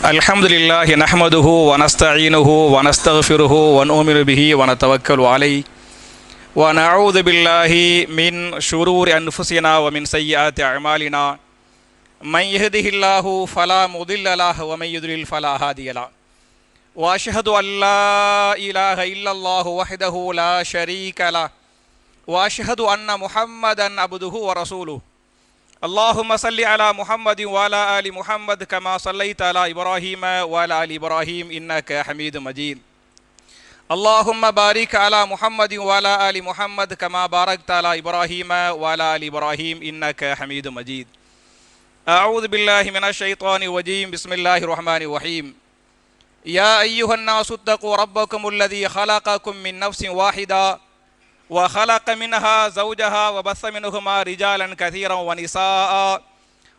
அல்ஹம்துலில்லாஹி நஹ்மதுஹு வ நஸ்தஈனுஹு வ நஸ்தக்ஃபிருஹு வ நு'மினு பிஹி வ நதவக்கலு அலைஹி வ நஊது பில்லாஹி மின் ஷுரூரி அன்ஃபுஸினா வ மின் ஸய்யிஆத்தி அஅமாலினா மன் யஹ்திஹில்லாஹு ஃபலா முதில்ல லஹு வ மன் யுத்லில் ஃபலா ஹாதிய லஹு வ அஷ்ஹது அல்லா இலாஹ இல்லல்லாஹு வஹ்தஹு லா ஷரீக லஹு வ அஷ்ஹது அன்ன முஹம்மதன் அப்துஹு வ ரசூலுஹு. اللهم صل على محمد وعلى آل محمد كما صليت على إبراهيم وعلى آل إبراهيم إنك حميد مجيد. اللهم بارك على محمد وعلى آل محمد كما باركت على إبراهيم وعلى آل إبراهيم إنك حميد مجيد. أعوذ بالله من الشيطان الرجيم. بسم الله الرحمن الرحيم. يا أيها الناس اتقوا ربكم الذي خلقكم من نفس واحدة وخلق منها زوجها وبث منهما رجالا كثيرا ونساء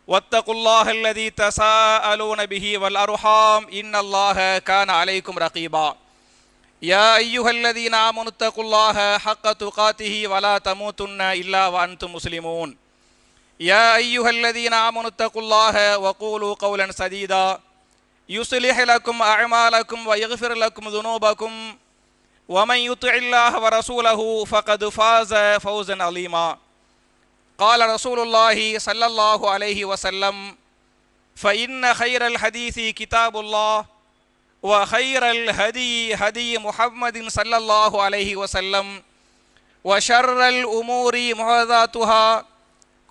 واتقوا الله الذي تساءلون به والأرحام إن الله كان عليكم رقيبا. يا أيها الذين آمنوا اتقوا الله حق تقاته ولا تموتن إلا وأنتم مسلمون. يا أيها الذين آمنوا اتقوا الله وقولوا قولا سديدا يصلح لكم أعمالكم ويغفر لكم ذنوبكم ومن يطع الله ورسوله فقد فاز فوزا عظيما. قال رسول الله صلى الله عليه وسلم فإن خير الحديث كتاب الله وخير الهدي هدي محمد صلى الله عليه وسلم وشر الأمور محدثاتها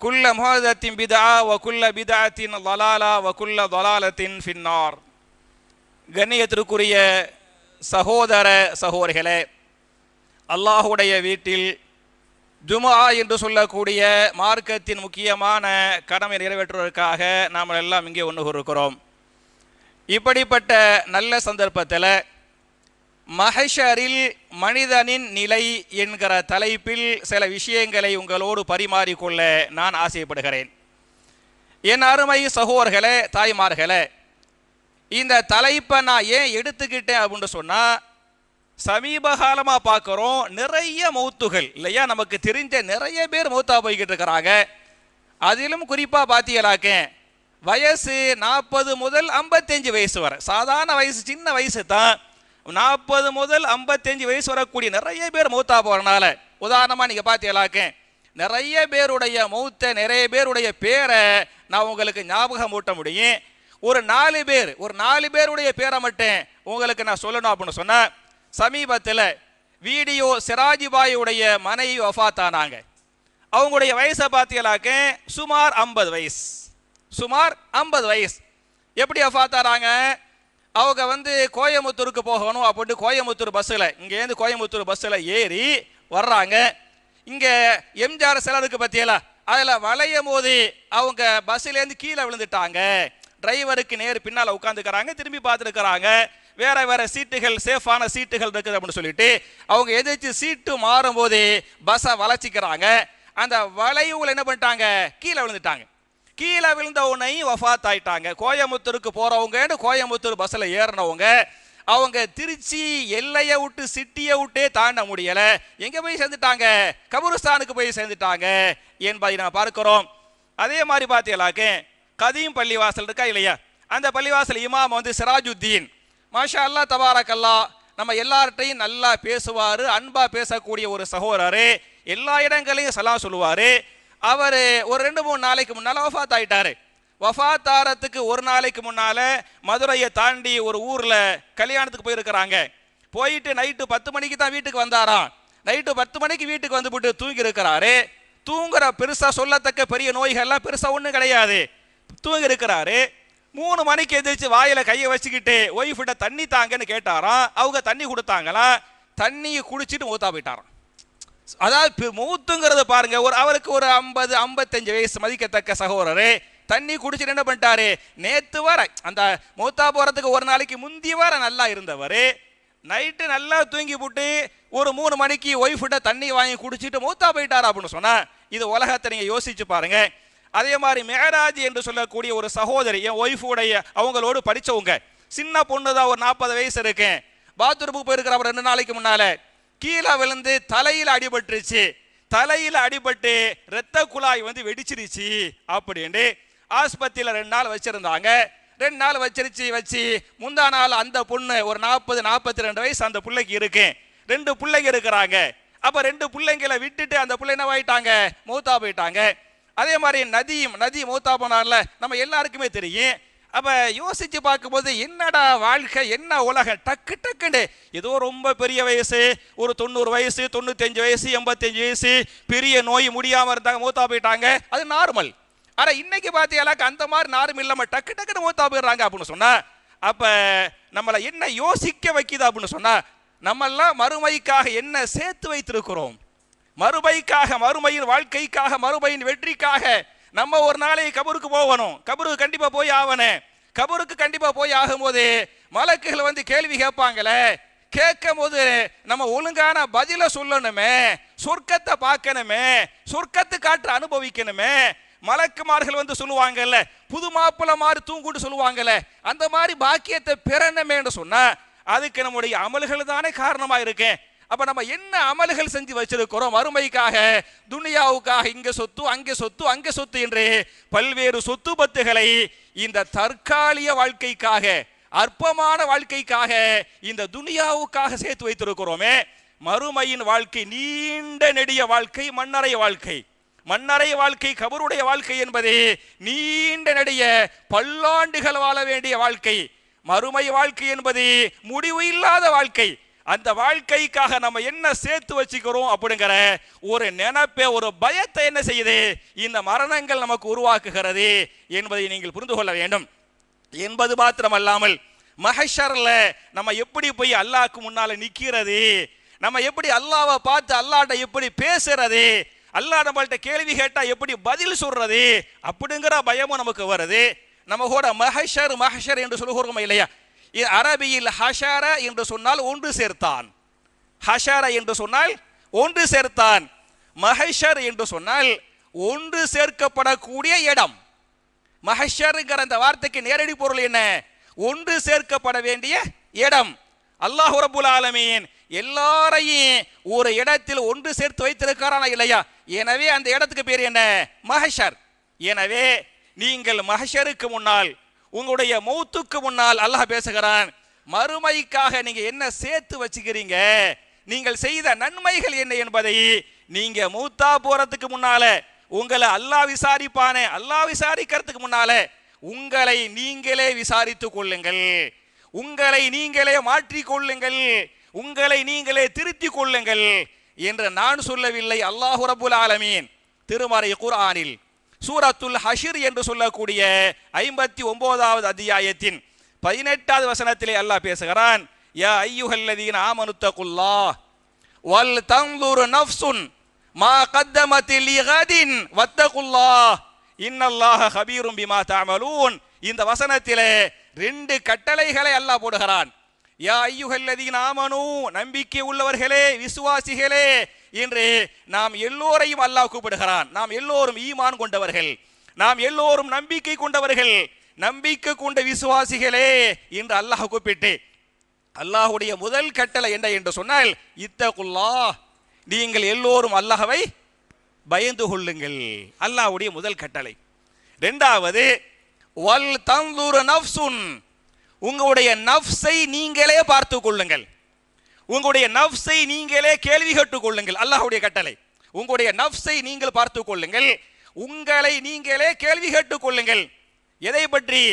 كل محدثة بدعة وكل بدعة ضلالة وكل ضلالة في النار. கண்ணியத்திற்குரிய சகோதர சகோதரிகளே, அல்லாஹுடைய வீட்டில் ஜும்ஆ என்று சொல்லக்கூடிய மார்க்கத்தின் முக்கியமான கடமை நிறைவேற்றுவதற்காக நாம் எல்லாம் இங்கே ஒன்று இருக்கிறோம். இப்படிப்பட்ட நல்ல சந்தர்ப்பத்தில் மஹ்ஷரில் மனிதனின் நிலை என்கிற தலைப்பில் சில விஷயங்களை உங்களோடு பரிமாறிக்கொள்ள நான் ஆசைப்படுகிறேன். என் அருமை சகோதரர்களே, தாய்மார்களே, இந்த தலைப்பை நான் ஏன் எடுத்துக்கிட்டேன் அப்படின்னு சொன்னால், சமீப காலமாக பார்க்குறோம் நிறைய மௌத்துகள் இல்லையா, நமக்கு தெரிஞ்ச நிறைய பேர் மௌத்தா போய்கிட்டு இருக்கிறாங்க. அதிலும் குறிப்பாக பார்த்தீங்களாக்க வயசு 40 முதல் 55 வயசு வரை, சாதாரண வயசு சின்ன வயசு தான், 40 முதல் 55 வயசு வரக்கூடிய நிறைய பேர் மௌத்தா போகிறனால, உதாரணமாக நீங்கள் பார்த்தீங்களாக்க நிறைய பேருடைய மௌத்தை, நிறைய பேருடைய பேரை நான் உங்களுக்கு ஞாபகம் ஊட்ட முடியும். ஒரு 4 பேருடைய பேரை மட்டும் உங்களுக்கு நான் சொல்லணும் அப்படின்னு சொன்னால், சமீபத்தில் வீடியோ சிராஜிபாயுடைய மனைவி வஃபாத்தானாங்க. அவங்களுடைய வயசை பார்த்தீங்களாக்க சுமார் 50 வயசு. எப்படி வஃபாத்தாராங்க? அவங்க கோயம்புத்தூருக்கு போகணும் அப்படின்ட்டு கோயம்புத்தூர் பஸ்ஸில், இங்கேருந்து கோயம்புத்தூர் பஸ்ஸில் ஏறி வர்றாங்க. இங்கே எம்ஜிஆர் சிலருக்கு பற்றியல அதில் வளையும் போது அவங்க பஸ்ஸிலேருந்து கீழே விழுந்துட்டாங்க. டிரைவருக்கு நேர் பின்னால் உட்காந்துக்கிறாங்க, திரும்பி பார்த்துருக்கிறாங்க, வேற சீட்டுகள், சேஃபான சீட்டுகள் இருக்குது அப்படின்னு சொல்லிட்டு அவங்க எதிர்த்து சீட்டு மாறும்போது பஸ்ஸை வளைச்சிக்கிறாங்க. அந்த வளைவுல என்ன பண்ணிட்டாங்க, கீழே விழுந்துட்டாங்க. கீழே விழுந்த உடனே வஃபாத் ஆயிட்டாங்க. கோயம்புத்தூருக்கு போறவங்க, கோயம்புத்தூர் பஸ்ஸில் ஏறினவங்க, அவங்க திருச்சி எல்லையை விட்டு சிட்டியை விட்டே தாண்ட முடியலை. எங்கே போய் சேர்ந்துட்டாங்க? கபருஸ்தானுக்கு போய் சேர்ந்துட்டாங்க என்பதை நம்ம பார்க்கிறோம். அதே மாதிரி பார்த்தீங்களாக்க கதீம் பள்ளிவாசல் இருக்கா இல்லையா, அந்த பள்ளிவாசல் இமாம் சிராஜுத்தீன், மாஷா அல்லா தபாரக்கல்லா, நம்ம எல்லார்ட்டையும் நல்லா பேசுவார், அன்பா பேசக்கூடிய ஒரு சகோதரர், எல்லா இடங்களையும் சலாம் சொல்லுவார். அவர் ஒரு 2-3 நாளைக்கு முன்னால் வஃபாத் ஆயிட்டாரு. வஃபாத் ஆகிறதுக்கு ஒரு நாளைக்கு முன்னால் மதுரையை தாண்டி ஒரு ஊரில் கல்யாணத்துக்கு போயிருக்கிறாங்க. போயிட்டு நைட்டு 10 மணிக்கு தான் வீட்டுக்கு வந்தாராம். நைட்டு 10 மணிக்கு வீட்டுக்கு வந்துவிட்டு தூங்கி இருக்கிறாரு. தூங்குற பெருசாக சொல்லத்தக்க பெரிய நோய்கள்லாம் பெருசாக ஒன்றும் கிடையாது. தூங்கி இருக்கிறாரு. 3 மணிக்கு எந்திரிச்சு வாயில கையை வச்சுக்கிட்டு ஒய்ஃபிட்ட தண்ணி தாங்கன்னு கேட்டாராம். அவங்க தண்ணி கொடுத்தாங்களாம். தண்ணியை குடிச்சிட்டு மூத்தா போயிட்டாராம். அதாவது மூத்துங்கிறது பாருங்க, அவருக்கு ஒரு 50-55 வயசு மதிக்கத்தக்க சகோதரரு. தண்ணி குடிச்சிட்டு என்ன பண்ணிட்டாரு, நேத்து வர அந்த மூத்தா போறதுக்கு ஒரு நாளைக்கு முந்தி வர நல்லா இருந்தவர் நைட்டு நல்லா தூங்கி போட்டு ஒரு 3 மணிக்கு ஒய்ஃபிட்ட தண்ணி வாங்கி குடிச்சிட்டு மூத்தா போயிட்டாரா அப்படின்னு சொன்னா, இது உலகத்தை நீங்க யோசிச்சு பாருங்க. அதே மாதிரி மேராஜ் என்று சொல்லக்கூடிய ஒரு சகோதரி, என் ஒய்ஃபுடைய அவங்களோடு படித்தவங்க, சின்ன பொண்ணு தான், ஒரு 40 வயசு இருக்கேன். பாத்ரூமுக்கு போயிருக்கிறவர் 2 நாளைக்கு முன்னால கீழே விழுந்து தலையில் அடிபட்டுருச்சு. தலையில் அடிபட்டு இரத்த குழாய் வெடிச்சிருச்சு அப்படின்னு ஆஸ்பத்திரியில் 2 நாள் வச்சிருந்தாங்க. 2 நாள் வச்சு முந்தா நாள் அந்த பொண்ணு ஒரு 40-42 வயசு அந்த பிள்ளைக்கு இருக்கு. 2 பிள்ளைங்க இருக்கிறாங்க. அப்ப 2 பிள்ளைங்களை விட்டுட்டு அந்த பிள்ளை என்ன ஆயிட்டாங்க, மௌத்தா போயிட்டாங்க. அதே மாதிரி நதி மௌத்தா போனால நம்ம எல்லாருக்குமே தெரியும். அப்ப யோசிச்சு பார்க்கும்போது என்னடா வாழ்க்கை, என்ன உலகம், டக்கு டக்குன்னு ஏதோ ரொம்ப பெரிய வயசு, ஒரு 90 வயசு, 95 வயசு, 85 வயசு, பெரிய நோய் முடியாம இருந்தாங்க, மௌத்தா போயிட்டாங்க, அது நார்மல். ஆனா இன்னைக்கு பாத்தீங்களாக்க அந்த மாதிரி நார்மல் இல்லாம டக்கு டக்குன்னு மௌத்தா போயிடுறாங்க அப்படின்னு சொன்னா, அப்ப நம்மளை என்ன யோசிக்க வைக்குது அப்படின்னு சொன்னா, நம்ம எல்லாம் மறுமைக்காக என்ன சேர்த்து வைத்திருக்கிறோம், மறுமைக்காக, மறுமையின் வாழ்க்கைக்காக, மறுமையின் வெற்றிக்காக நம்ம ஒரு நாளைக்கு கபருக்கு போகணும். கபருக்கு கண்டிப்பா போய் ஆகணும். கபருக்கு கண்டிப்பா போய் ஆகும்போது மலக்குகள் வந்து கேள்வி கேட்பாங்களே, கேட்கும் போது நம்ம ஒழுங்கான பதில சொல்லணுமே, சொர்க்கத்தை பார்க்கணுமே, சொர்க்கத்து காற்று அனுபவிக்கணுமே. மலக்குமார்கள் வந்து சொல்லுவாங்கல்ல, புது மாப்பிள்ள மாதிரி தூங்குட்டு சொல்லுவாங்கல்ல, அந்த மாதிரி பாக்கியத்தை பெறணுமே என்று சொன்னா அதுக்கு நம்முடைய அமல்கள் தானே காரணமா இருக்கு. அப்ப நம்ம என்ன அமல்கள் செஞ்சு வச்சிருக்கிறோம் மறுமைக்காக, துனியாவுக்காக, இங்க சொத்து அங்கே சொத்து அங்கே சொத்து என்று பல்வேறு சொத்து பத்துகளை இந்த தற்காலிக வாழ்க்கைக்காக, அற்பமான வாழ்க்கைக்காக, இந்த துனியாவுக்காக சேர்த்து வைத்திருக்கிறோமே. மறுமையின் வாழ்க்கை நீண்ட நெடிய வாழ்க்கை, மண்ணறைய வாழ்க்கை. மண்ணறைய வாழ்க்கை, கபருடைய வாழ்க்கை என்பது நீண்ட நெடிய பல்லாண்டுகள் வாழ வேண்டிய வாழ்க்கை. மறுமை வாழ்க்கை என்பது முடிவு இல்லாத வாழ்க்கை. அந்த வாழ்க்கைக்காக நம்ம என்ன சேர்த்து வச்சுக்கிறோம் அப்படிங்கிற ஒரு நினைப்பை, ஒரு பயத்தை என்ன செய்யுது இந்த மரணங்கள் நமக்கு உருவாக்குகிறது என்பதை நீங்கள் புரிந்து கொள்ள வேண்டும் என்பது மாத்திரமல்லாமல், மஹ்ஷர்ல நம்ம எப்படி போய் அல்லாஹ்க்கு முன்னால நிக்கிறது, நம்ம எப்படி அல்லாஹ்வை பார்த்து அல்லாஹ்ட்ட எப்படி பேசுறது, அல்லாஹ் நம்மள்ட்ட கேள்வி கேட்டா எப்படி பதில் சொல்றது அப்படிங்கிற பயமும் நமக்கு வருது. நம்ம கூட மஹ்ஷர் என்று சொல்லுகிறோம் இல்லையா? அரபியில் ஹஷர என்று சொன்னால் ஒன்று சேர்த்தான், ஹஷர என்று சொன்னால் ஒன்று சேர்த்தான், மஹ்ஷர் என்று சொன்னால் ஒன்று சேர்க்கப்படக்கூடிய இடம். மஹ்ஷர்ங்கிற அந்த வார்த்தைக்கு நேரடி பொருள் என்ன? ஒன்று சேர்க்கப்பட வேண்டிய இடம். அல்லாஹ் ரப்பல் ஆலமீன் எல்லாரையும் ஒரு இடத்தில் ஒன்று சேர்த்து வைத்திருக்கிறானா இல்லையா? எனவே அந்த இடத்துக்கு பேர் என்ன? மஹ்ஷர். எனவே நீங்கள் மஹ்ஷருக்கு முன்னால், உங்களுடைய மௌத்துக்கு முன்னால் அல்லாஹ் பேசுகிறான், மறுமைக்காக நீங்க என்ன சேர்த்து வச்சுக்கிறீங்க, நீங்கள் செய்த நன்மைகள் என்ன என்பதை நீங்க மௌத்தா போறதுக்கு முன்னால உங்களை அல்லாஹ் விசாரிப்பானே, அல்லாஹ் விசாரிக்கிறதுக்கு முன்னால உங்களை நீங்களே விசாரித்துக் கொள்ளுங்கள், உங்களை நீங்களே மாற்றிக் கொள்ளுங்கள், உங்களை நீங்களே திருத்திக் கொள்ளுங்கள் என்று நான் சொல்லவில்லை. அல்லாஹ் ரப்பல் ஆலமீன் திருமறை குர்ஆனில் சூரத்துல் ஹஷ்ர் என்று சொல்லக்கூடிய 59வது அத்தியாயத்தின் 18வது வசனத்திலே அல்லாஹ் பேசுகிறான், யா அய்யுஹல்லதீன ஆமனுத்தகுல்லாஹ் வல் தன்துர் நஃப்சுன் மா கத்தமத் லிகதின் வத்தகுல்லாஹ் இன்னல்லாஹ கபீரும் பிமா தஅமலூன். இந்த வசனத்திலே 2 கட்டளைகளை அல்லாஹ் போடுகிறான். யா அய்யுஹல்லதீன ஆமனூ, நம்பிக்கை உள்ளவர்களே, விசுவாசிகளே என்று நாம் எல்லோரையும் அல்லாஹ் கூப்பிடுகிறான். நாம் எல்லோரும் ஈமான் கொண்டவர்கள், நாம் எல்லோரும் நம்பிக்கை கொண்டவர்கள், நம்பிக்கை கொண்ட விசுவாசிகளே என்று அல்லாஹ் கூப்பிட்டு, அல்லாஹ்வுடைய முதல் கட்டளை என்ன என்று சொன்னால், இத்தகுல்லாஹ், நீங்கள் எல்லோரும் அல்லாஹ்வை பயந்து கொள்ளுங்கள். அல்லாஹ்வுடைய முதல் கட்டளை. இரண்டாவது, வல் தன்துர் நஃப்சுன், உங்களுடைய நஃப்ஸை நீங்களே பார்த்து கொள்ளுங்கள், உங்களுடைய நஃப்ஸை நீங்களே கேள்வி கேட்டுக் கொள்ளுங்கள். அல்லாஹ்வுடைய கட்டளை, உங்களுடைய நஃப்ஸை நீங்கள் பார்த்து கொள்ளுங்கள், உங்களை நீங்களே கேள்வி கேட்டுக் கொள்ளுங்கள். எதை பற்றி?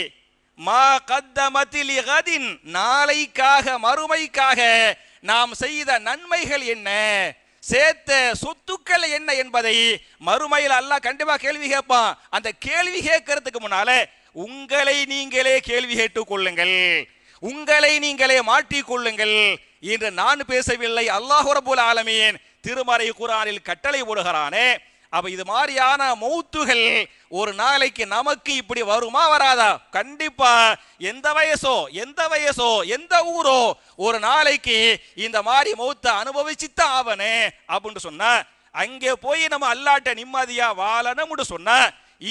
மா கத்தமத் லிகதின், நாளைக்காக, மறுமைக்காக நாம் செய்த நன்மைகள் என்ன, சேர்த்த சொத்துக்கள் என்ன என்பதை மறுமையில் அல்லாஹ் கண்டிப்பா கேள்வி கேட்பான். அந்த கேள்வி கேட்கறதுக்கு முன்னால உங்களை நீங்களே கேள்வி கேட்டுக் கொள்ளுங்கள், உங்களை நீங்களே மாற்றிக் கொள்ளுங்கள் என்று நான் பேசவில்லை. அல்லாஹ் ரப்பல் ஆலமீன் திருமறை குர்ஆனில் கட்டளை போடுகிறானே. அப்ப இது மாதிரியான மௌத்துகள் ஒரு நாளைக்கு நமக்கு இப்படி வருமா வராதா? கண்டிப்பா. எந்த வயசோ எந்த ஊரோ ஒரு நாளைக்கு இந்த மாதிரி மௌத்தை அனுபவிச்சுத்தான் ஆவனே அப்படின்னு சொன்னா, அங்கே போய் நம்ம அல்லாட்ட நிம்மதியா வாழணும்னு சொன்னா,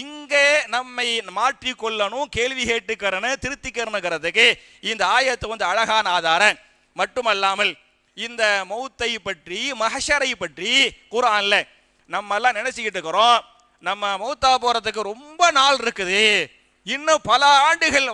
இங்கே நம்மை மாற்றிக்கொள்ளணும், கேள்வி கேட்டுக்கிறணும், திருத்திக்கிறனுங்கிறதுக்கு இந்த ஆயத்து வந்து அழகான ஆதாரம். மட்டுமல்லாமல் இந்த மௌத்தை பற்றி, மஹ்ஷரை பற்றி குர்ஆன்ல நம்ம எல்லாம் நினைச்சுக்கிட்டு இருக்கிறோம், நம்ம மௌத்தா போறதுக்கு ரொம்ப நாள் இருக்குது, இன்னும் பல ஆண்டுகள்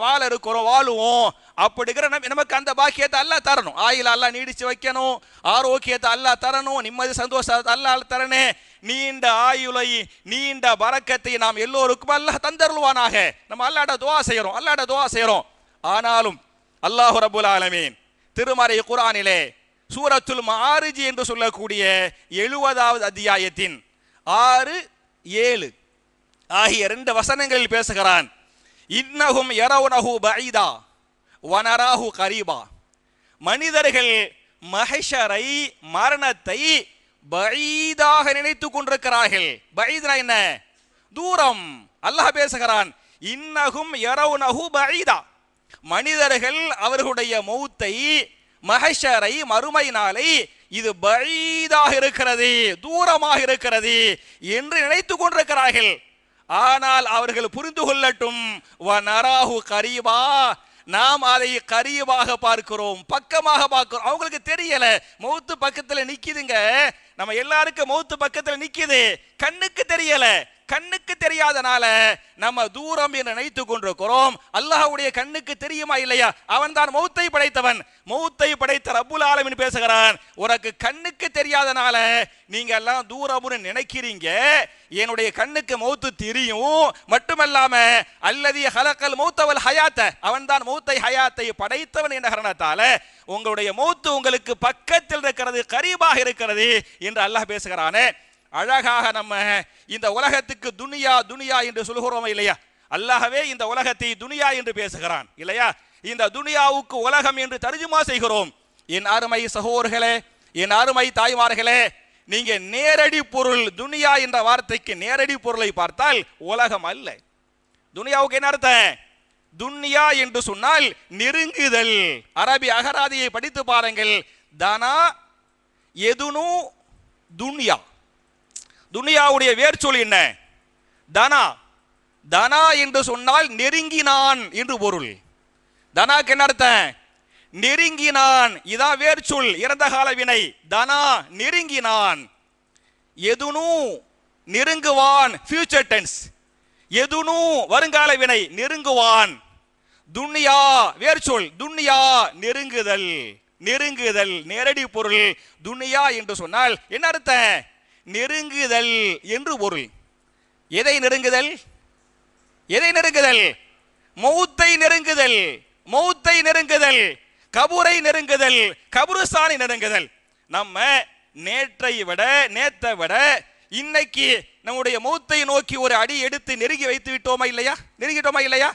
வாழுவோம் அப்படிங்கிற நமக்கு அந்த பாக்கியத்தை அல்லாஹ் தரணும். ஆயுள் அல்லாஹ் நீடிச்சு வைக்கணும், ஆரோக்கியத்தை அல்லாஹ் தரணும், நிம்மதி சந்தோஷத்தை அல்லாஹ் தரணும். நீண்ட ஆயுளை நீண்ட பரக்கத்தை நாம் எல்லோருக்கும் அல்லாஹ் தந்தருள்வானாக. நம்ம அல்லாஹ்ட துஆ செய்யறோம். ஆனாலும் அல்லாஹ் ரப்பல் ஆலமீன் திருமறை குர்ஆனிலே சூரத்துல் மஆரிஜ் என்று சொல்லக்கூடிய 70வது அத்தியாயத்தின் 6, 7 ஆகிய 2 வசனங்களில் பேசுகிறான். இன்னஹும் யரவுனஹு பஈதா வனராஹு கரீபா. மனிதர்கள் மஹ்ஷரை, மரணத்தை பஈதாக நினைத்துக் கொண்டிருக்கிறார்கள். பஈத்னா என்ன? தூரம். அல்லாஹ் பேசுகிறான், இன்னஹும் யரவுனஹு பஈதா. மனிதர்கள் அவர்களுடைய மௌத்தை, மஹ்ஷரை, மறுமை நாளை இது பஈதாக இருக்கிறது, தூரமாக இருக்கிறது என்று நினைத்துக் கொண்டிருக்கிறார்கள். ஆனால் அவர்கள் புரிந்து கொள்ளட்டும், வனராஹு கரீபா, நாம் அதை கரீபாக பார்க்கிறோம், பக்கமாக பார்க்கிறோம். அவங்களுக்கு தெரியல, மௌத்து பக்கத்துல நிக்குதுங்க. நம்ம எல்லாருக்கும் மௌத்து பக்கத்துல நிக்குது, கண்ணுக்கு தெரியல. கண்ணுக்கு தெரியாதனால நம்ம தூரம் என்று நினைத்துக் கொண்டிருக்கிறோம். அல்லாஹ்வுடைய கண்ணுக்கு தெரியுமா இல்லையா? அவன் தான் மௌத்தை படைத்தவன். மௌத்தை படைத்த ரப்புல் ஆலமீன் பேசுகிறான், உனக்கு கண்ணுக்கு தெரியாதனால நீங்க எல்லாம் தூரம்னு நினைக்கிறீங்க, என்னுடைய கண்ணுக்கு மௌத்து தெரியும். மட்டுமல்லாம அல்லதி ஹலக்கல் மௌத்த வல் ஹயாத்த, அவன் தான் மௌத்தை ஹயாத்தை படைத்தவன் என்ற காரணத்தால உங்களுடைய மௌத்து உங்களுக்கு பக்கத்தில் இருக்கிறது, கரீபாக இருக்கிறது என்று அல்லாஹ் பேசுகிறானே. அழகாக நம்ம இந்த உலகத்துக்கு துனியா துனியா என்று சொல்கிறோம் இல்லையா? அல்லாஹ்வே இந்த உலகத்தை துனியா என்று பேசுகிறான் இல்லையா? இந்த துனியாவுக்கு உலகம் என்று தர்ஜுமா செய்கிறோம். என் அருமை சகோதரர்களே, என் அருமை தாய்மார்களே, நீங்க நேரடி பொருள் துனியா என்ற வார்த்தைக்கு நேரடி பொருளை பார்த்தால் உலகம் அல்ல. துனியாவுக்கு என்ன அர்த்தம்? துன்யா என்று சொன்னால் நெருங்குதல். அரபி அகராதியை படித்து பாருங்கள். தனா எதுனு துன்யா. துனியாவுடைய வேர்ச்சொல் என்ன? தனா. தனா என்று சொன்னால் நெருங்கினான் என்று பொருள். தனாக்கு என்ன அர்த்தம்? நெருங்கினான். இதான் வேர்ச்சொல், இறந்த கால வினை. தனா நெருங்கினான். எதுனு நெருங்குவான், ஃபியூச்சர் டென்ஸ். எதுனு வருங்கால வினை, நெருங்குவான். துன்யா வேர்ச்சொல், துன்யா நெருங்குதல். நெருங்குதல் நேரடி பொருள். துன்யா என்று சொன்னால் என்ன அர்த்தம்? நெருங்குதல் என்று பொருள். எதை நெருங்குதல்? எதை நெருங்குதல்? மௌத்தை நெருங்குதல். மௌத்தை நெருங்குதல், கபூரை நெருங்குதல், கபுருஸ்தானை நெருங்குதல். நம்ம நேற்றை விட இன்னைக்கு நம்முடைய மௌத்தை நோக்கி ஒரு அடி எடுத்து நெருங்கி வைத்து விட்டோமா இல்லையா? நெருங்கிட்டோமா இல்லையா?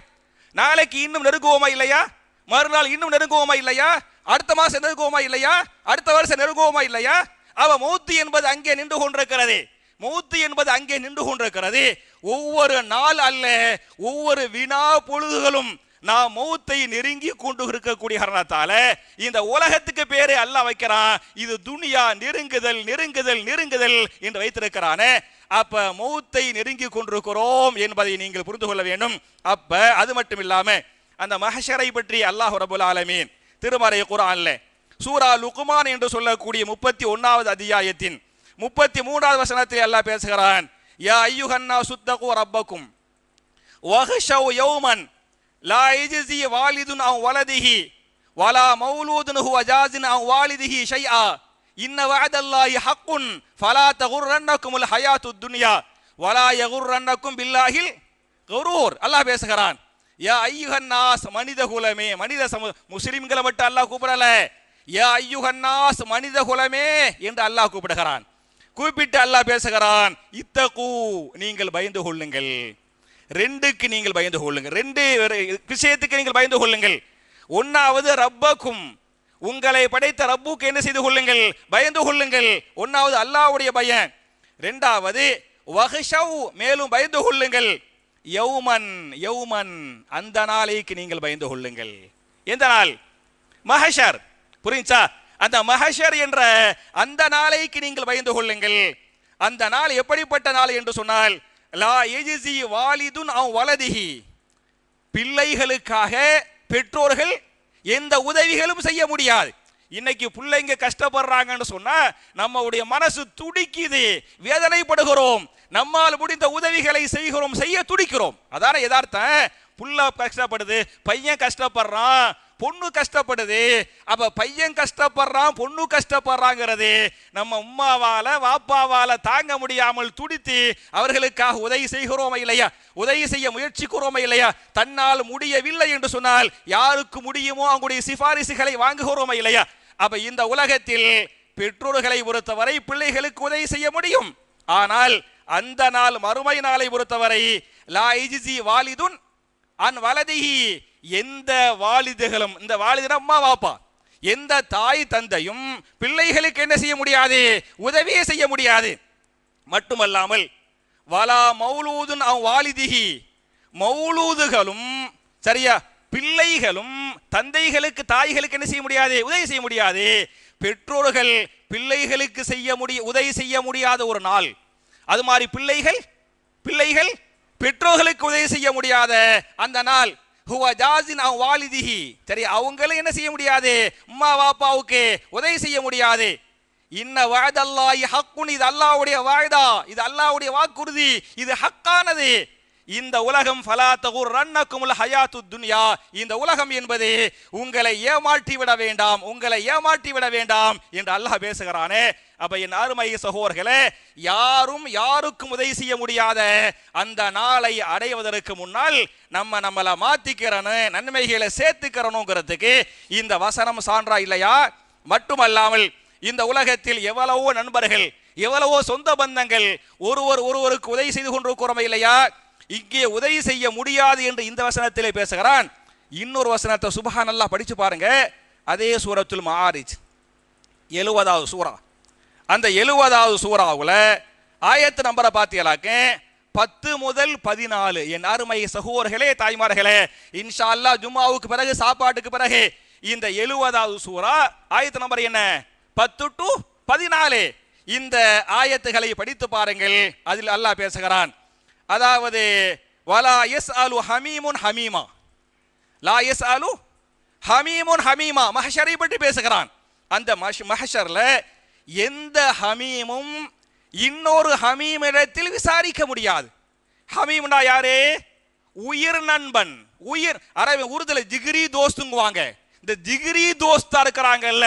நாளைக்கு இன்னும் நெருங்குவோமா இல்லையா? மறுநாள் இன்னும் நெருங்குவோமா இல்லையா? அடுத்த மாசம் நெருங்குவோமா இல்லையா? அடுத்த வருஷம் நெருங்குவோமா இல்லையா? அவ மௌத்து என்பது அங்கே நின்று கொண்டிருக்கிறது. மௌத்து என்பது அங்கே நின்று கொண்டிருக்கிறது. ஒவ்வொரு நாள் அல்ல, ஒவ்வொரு வினா பொழுதுகளும் நாம் மௌத்தை நெருங்கி கொண்டு இருக்கக்கூடிய காரணத்தால இந்த உலகத்துக்கு பேரே அல்லாஹ் வைக்கிறான், இது துனியா, நெருங்குதல் நெருங்குதல் நெருங்குதல் என்று வைத்திருக்கிறானே. அப்ப மௌத்தை நெருங்கி கொண்டிருக்கிறோம் என்பதை நீங்கள் புரிந்து கொள்ள வேண்டும். அப்ப அது மட்டும் இல்லாம அந்த மஹ்ஷரை பற்றி அல்லாஹ் ரப்பல் ஆலமீன் திருமறை குர்ஆன்ல சூரா லுக்மான் என்று சொல்லக்கூடிய 31வது அத்தியாயத்தின் 33வது வசனத்தில் அல்லாஹ் பேசுகிறான், யா அய்யுஹன்னாஸு தகு ரப்பக்கும் வஹ்ஷவ் யௌமன் லா யஜ்ஸி வாலிதுன் அன் வலதிஹி வலா மௌலூதுன் ஹுவ ஜாஸின் அன் வாலிதிஹி ஷைஆ இன்ன வஅதல்லாஹி ஹக்குன் ஃபலா தகுர்ரன்னகுமுல் ஹயாத்துத் துன்யா வலா யகுர்ரன்னகும் பில்லாஹில் குரூர். அல்லாஹ் பேசுகிறான், யா அய்யுஹன்னாஸ், மனித குலமே. மனித முஸ்லிம்களை மட்டும் அல்லாஹ் கூப்பிடல, யா அய்யுஹன்னாஸ் மனித குலமே என்று அல்லாஹ் கூப்பிடுகிறான். கூப்பிட்டு அல்லாஹ் பேசுகிறான், இத்தகு நீங்கள் பயந்து கொள்ளுங்கள். ரெண்டுக்கு நீங்கள் பயந்து கொள்ளுங்கள், ரெண்டு விஷயத்துக்கு நீங்கள் பயந்து கொள்ளுங்கள். ஒன்னாவது ரப்பக்கும், உங்களை படைத்த ரப்புக்கு என்ன செய்து கொள்ளுங்கள்? பயந்து கொள்ளுங்கள். ஒன்னாவது அல்லாஹ்வுடைய பயம். இரண்டாவது வஹ்ஷவ், மேலும் பயந்து கொள்ளுங்கள். யௌமன், யௌமன் அந்த நாளைக்கு நீங்கள் பயந்து கொள்ளுங்கள். எந்த நாள்? மஹ்ஷர். புரிஞ்சா? அந்த மஹ்ஷர் என்ற அந்த நாளைக்கு நீங்கள் பயந்து கொள்ளுங்கள். அந்த நாள் எப்படிப்பட்ட நாள் என்று சொன்னால், லா யஜ்ஸி வாலிதுன் அவ் வலதிஹி, பிள்ளைகளுக்காக பெற்றோர்கள் எந்த உதவிகளும் செய்ய முடியாது. இன்னைக்கு பிள்ளைங்க கஷ்டப்படுறாங்கன்னு சொன்னா நம்மளுடைய மனசு துடிக்குது, வேதனைப்படுகிறோம், நம்மால் முடிந்த உதவிகளை செய்கிறோம், செய்ய துடிக்கிறோம். அதான யதார்த்தம். புள்ள கஷ்டப்படுது, பையன் கஷ்டப்படுறான், பொண்ணு கஷ்டப்படுது. அப்ப பையன் கஷ்டப்படுறான், பொண்ணு கஷ்டப்படுறாங்கிறது நம்ம உம்மாவால வாப்பாவால தாங்க முடியாமல் துடித்து அவர்களுக்காக உதவி செய்கிறோமா இல்லையா, உதவி செய்ய முயற்சிக்கிறோமா இல்லையா? தன்னால் முடியவில்லை என்று சொன்னால் யாருக்கு முடியுமோ அவங்களுடைய சிபாரிசுகளை வாங்குகிறோமா இல்லையா? அப்ப இந்த உலகத்தில் பெற்றோர்களை பொறுத்தவரை பிள்ளைகளுக்கு உதவி செய்ய முடியும். ஆனால் அந்த நாள் மறுமை நாளை பொறுத்தவரை லா இஜ்ஸி வாலிதுன் அன் வலதிஹி, எந்த வாலிதுகளும், இந்த வாலிதுனா அம்மா வாப்பா, எந்த தாய் தந்தையும் பிள்ளைகளுக்கு என்ன செய்ய முடியாது, உதவியே செய்ய முடியாது. மட்டுமல்லாமல் வலா மௌலூதுன் அவ் வாலிதிஹி, மௌலூதுகளும் சரியா பிள்ளைகளும் தந்தைகளுக்கு தாய்களுக்கு என்ன செய்ய முடியாது, உதவி செய்ய முடியாது. பெற்றோர்கள் பிள்ளைகளுக்கு உதவி செய்ய முடியாத ஒரு நாள். அது மாதிரி பிள்ளைகள் பெற்றோர்களுக்கு உதவி செய்ய முடியாத அந்த நாள். ஹுவ ஜாஸின் அவ் வாலிதிஹி, சரி அவங்களும் என்ன செய்ய முடியாது, அம்மா வாப்பாவுக்கு உதவி செய்ய முடியாது. இன்ன வஅதல்லாஹி ஹக்குன், இது அல்லாஹ்வுடைய வாய்தா, இது அல்லாஹ்வுடைய வாக்குறுதி, இது ஹக்கானது. இந்த உலகம் ஃபலா தகுர்ரன்னகுமுல் ஹயாத்துத் துன்யா, இந்த உலகம் என்பது உங்களை ஏமாற்றி விட வேண்டாம், உங்களை ஏமாற்றி விட வேண்டாம் என்று அல்லாஹ் பேசுகிறானே. அப்ப என் அருமை சகோதரர்களே, யாரும் யாருக்கும் உதவி செய்ய முடியாத அந்த நாளை அடைவதற்கு முன்னால் நம்மளை மாத்திக்கிறணும், நன்மைகளை சேர்த்துக்கிறணுங்கிறதுக்கு இந்த வசனம் சான்றா இல்லையா? மட்டுமல்லாமல் இந்த உலகத்தில் எவ்வளவோ நண்பர்கள், எவ்வளவோ சொந்த பந்தங்கள் ஒருவருக்கு உதவி செய்து கொண்டிருக்கிறோம் இல்லையா? இங்கே உதவி செய்ய முடியாது என்று இந்த வசனத்திலே பேசுகிறான். இன்னொரு வசனத்தை சுப்ஹானல்லாஹ் படிச்சு பாருங்க. அதே சூரத்துல் மஆரிஜ் 70வது சூரா. அந்த 70வது சூராவுல ஆயத்து நம்பரை பார்த்தீங்களாக்க 10 முதல் 14. என் அருமை சகோதரர்களே, தாய்மார்களே, இன்ஷா அல்லாஹ் ஜும்மாவுக்கு பிறகு, சாப்பாட்டுக்கு பிறகு இந்த 70வது சூரா ஆயத்து நம்பர் என்ன, 10 to 14. இந்த ஆயத்துகளை படித்து பாருங்கள். அதில் அல்லாஹ் பேசுகிறான். அதாவது வலா யஸ்அலு ஹமீமுன் ஹமீமா, லா யஸ்அலு ஹமீமுன் ஹமீமா, மஹ்ஷரை பற்றி பேசுகிறான். அந்த மஹ்ஷர்ல எந்த ஹமீமும் இன்னொரு ஹமீமிடத்தில் விசாரிக்க முடியாது. ஹமீம்னா யாரு? உயிர் நண்பன். உயிர் அரபி உருதுல ஜிகிரி தோஸ்துங்குவாங்க. இந்த ஜிகிரி தோஸ்தா இருக்கிறாங்கல்ல,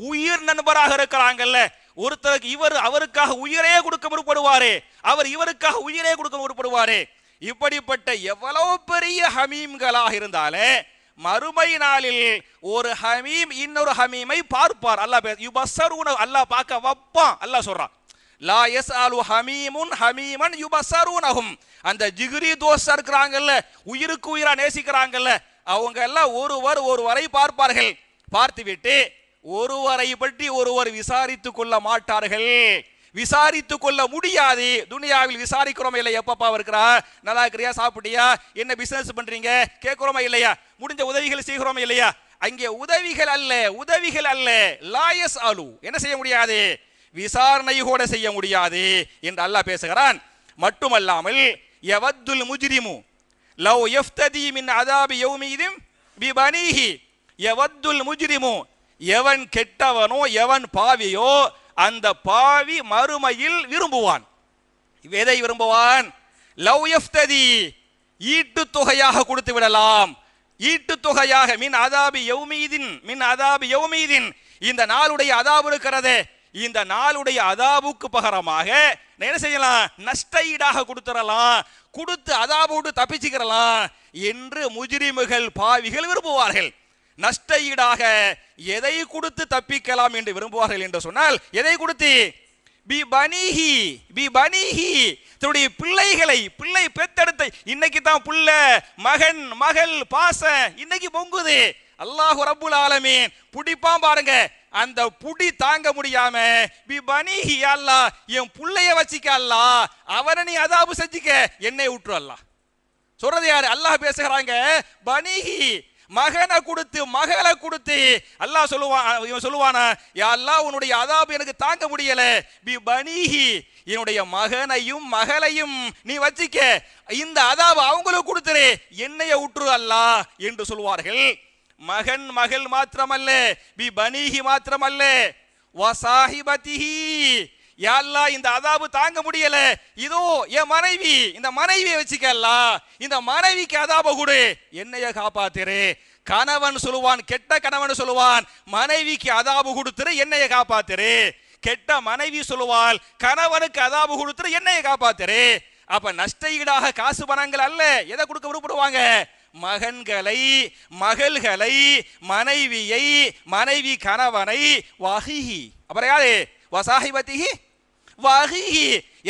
உயிர் நண்பராக இருக்கிறாங்கல்ல, ஒருத்தருக்கு இவர் அவருக்காக உயிரே கொடுக்க முற்படுவாரே, அவர் இவருக்காக உயிரே கொடுக்க முற்படுவாரே. இப்படிப்பட்ட எவ்வளவு பெரிய ஹமீம்களாக இருந்தாலே மறுமை நாளில் ஒரு ஹமீம் இன்னொரு ஹமீமை பார்ப்பார். அல்லாஹ் யுபஸ்ஸரூன, அல்லாஹ் பார்க்க வைப்பான். அல்லாஹ் சொல்றான், லா யஸ்அலு ஹமீமுன் ஹமீமன் யுபஸ்ஸரூனஹும். அந்த ஜிகிரி தோஸ்தா இருக்கிறாங்கல்ல, உயிருக்கு உயிரா நேசிக்கிறாங்கல்ல, அவங்க எல்லாம் ஒருவரை பார்ப்பார்கள். பார்த்துவிட்டு ஒருவரை பற்றி ஒருவர் விசாரித்துக் கொள்ள மாட்டார்கள், விசாரித்துக் கொள்ள முடியாது. துனியாவில் விசாரிக்கிறோமா இல்லையா? எப்பப்பா இருக்கிறா, நல்லா இருக்கிறியா, சாப்பிட்டியா, என்ன பிசினஸ் பண்றீங்க கேட்கிறோமா இல்லையா? முடிஞ்ச உதவிகள் செய்கிறோமா இல்லையா? அங்கே உதவிகள் அல்ல, லாயஸ் அலு, என்ன செய்ய முடியாது, விசாரணை கூட செய்ய முடியாது என்று அல்லாஹ் பேசுகிறான். மட்டுமல்லாமல் யவத்துல் முஜ்ரிமு லவ் யஃப்ததி மின் அதாபி யௌமிதின் பிபனீஹி, யவத்துல் முஜ்ரிமு, எவன் கெட்டவனோ எவன் பாவியோ அந்த பாவி மறுமையில் விரும்புவான். எதை விரும்புவான்? லவ் யஃப்ததி, ஈட்டு தொகையாக கொடுத்து விடலாம், ஈட்டு தொகையாக, மின் அதாபி யௌமீதின், இந்த நாளுடைய அதாபு இருக்கிறதே, இந்த நாளுடைய அதாபுக்கு பகரமாக என்ன செய்யலாம், நஷ்ட ஈடாக கொடுத்துடலாம், கொடுத்து அதாபோடு தப்பிச்சுக்கிறலாம் என்று முஜ்ரிமுகள் பாவிகள் விரும்புவார்கள். நஷ்ட ஈடாக எதை கொடுத்து தப்பிக்கலாம் என்று விரும்புவார்கள் என்று சொன்னால், எதை கொடுத்து? பிபனீஹி, தன்னுடைய பிள்ளைகளை, பிள்ளை பெத்தெடுத்த, இன்னைக்கு தான் புள்ள மகன் மகள் பாசம் இன்னைக்கு பொங்குது. அல்லாஹ் ரப்புல் ஆலமீன் புடிப்பான் பாருங்க, அந்த புடி தாங்க முடியாம பிபனீஹி, அல்லாஹ் என் புள்ளைய வச்சிக்க, அல்லாஹ் அவனை நீ அதாபு செஞ்சுக்க, என்னை விட்டுரு. அல்லாஹ் சொல்றது யாரு? அல்லாஹ் பேசுகிறாங்க. பனீஹி, மகனை கொடுத்து மகளை கொடுத்து அல்லாஹ் சொல்லுவான், இவன் சொல்லுவானா, யா அல்லாஹ் உன்னுடைய அதாபு எனக்கு தாங்க முடியல, பிபனீஹி, என்னுடைய மகனையும் மகளையும் நீ வச்சிக்க, இந்த அதாபு அவங்களுக்கு கொடுத்துரு, என்னைய விட்டுரு அல்லாஹ் என்று சொல்வார்கள். மகன் மகள் மாத்திரமல்ல, பி பனீஹி மாத்திரமல்ல, வசாஹிபதிஹி. யா அல்லாஹ் இந்த அதாபு தாங்க முடியல, இதோ என் மனைவி, இந்த மனைவியை வச்சுக்கல்லா, இந்த மனைவிக்கு அதாப கொடு, என்னைய காப்பாத்திரு. கணவன் சொல்லுவான், கெட்ட கணவன் சொல்லுவான், மனைவிக்கு அதாபு கொடுத்துரு, என்னைய காப்பாத்திரு. கெட்ட மனைவி சொல்லுவாள், கணவனுக்கு அதாபு கொடுத்துரு, என்னைய காப்பாத்திரு. அப்ப நஷ்ட ஈடாக காசு பணங்கள் அல்ல, எதை கொடுக்க விரும்புவாங்க? மகன்களை, மகள்களை, மனைவியை, மனைவி கணவனை, வஹிஹி. அப்புறம் யாரு? வசாஹிபதிஹி வஹிஹி.